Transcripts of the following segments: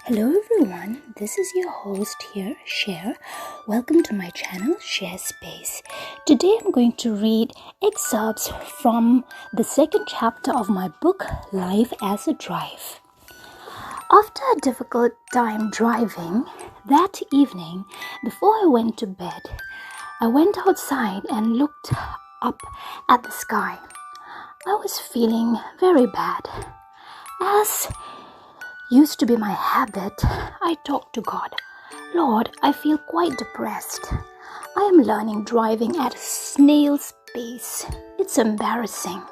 Hello everyone, this is your host here, Share. Welcome to my channel, Share Space. Today I'm going to read excerpts from the second chapter of my book, Life as a Drive. After a difficult time driving, that evening, before I went to bed, I went outside and looked up at the sky. I was feeling very bad. As used to be my habit, I talked to God. Lord, I feel quite depressed. I am learning driving at snail's pace. It's embarrassing.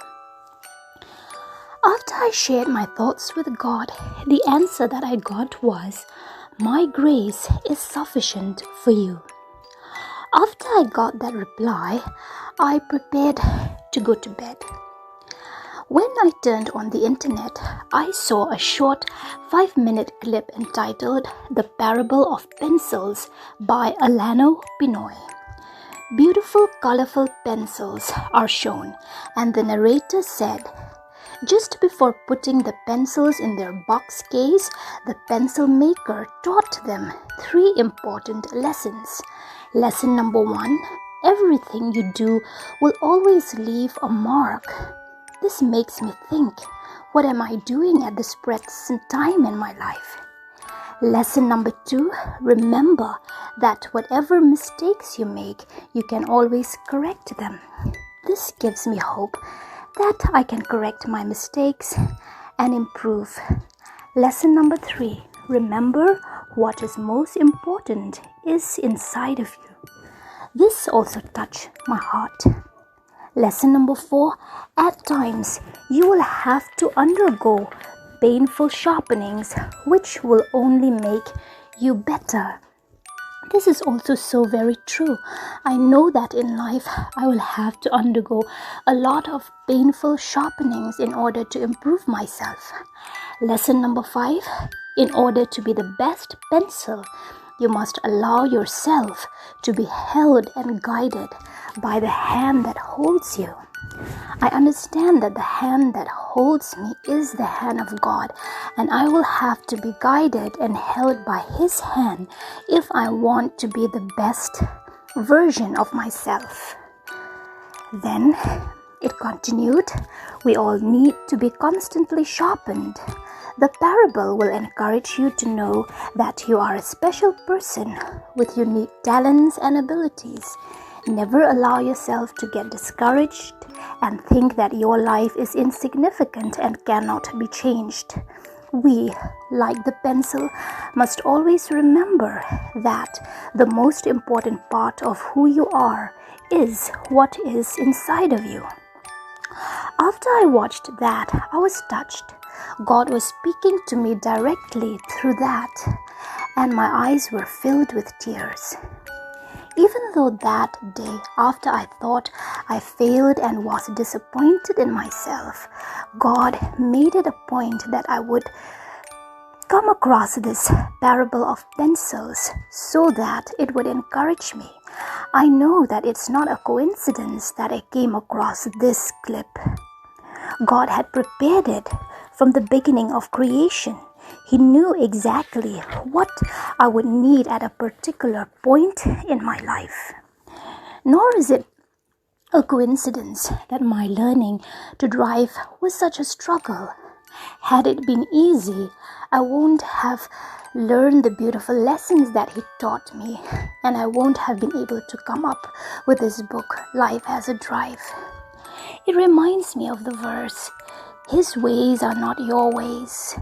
After I shared my thoughts with God, the answer that I got was, my grace is sufficient for you. After I got that reply, I prepared to go to bed. When I turned on the internet, I saw a short 5-minute clip entitled The Parable of Pencils by Alano Pinoy. Beautiful, colorful pencils are shown, and the narrator said, just before putting the pencils in their box case, the pencil maker taught them 3 important lessons. Lesson number 1, everything you do will always leave a mark. This makes me think, what am I doing at this present time in my life? Lesson number 2, remember that whatever mistakes you make, you can always correct them. This gives me hope that I can correct my mistakes and improve. Lesson number 3, remember what is most important is inside of you. This also touched my heart. Lesson number 4, at times you will have to undergo painful sharpenings which will only make you better. This is also so very true. I know that in life I will have to undergo a lot of painful sharpenings in order to improve myself. Lesson number 5, in order to be the best pencil, you must allow yourself to be held and guided by the hand that holds you. I understand that the hand that holds me is the hand of God, and I will have to be guided and held by His hand if I want to be the best version of myself. Then it continued, we all need to be constantly sharpened. The parable will encourage you to know that you are a special person with unique talents and abilities. Never allow yourself to get discouraged and think that your life is insignificant and cannot be changed. We, like the pencil, must always remember that the most important part of who you are is what is inside of you. After I watched that, I was touched. God was speaking to me directly through that, and my eyes were filled with tears. Even though that day, after I thought I failed and was disappointed in myself, God made it a point that I would come across this parable of pencils so that it would encourage me. I know that it's not a coincidence that I came across this clip. God had prepared it from the beginning of creation. He knew exactly what I would need at a particular point in my life. Nor is it a coincidence that my learning to drive was such a struggle. Had it been easy, I won't have learned the beautiful lessons that He taught me, and I won't have been able to come up with this book, Life as a Drive. It reminds me of the verse, His ways are not your ways.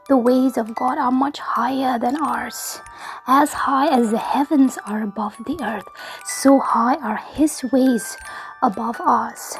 The ways of God are much higher than ours. As high as the heavens are above the earth, so high are His ways above ours.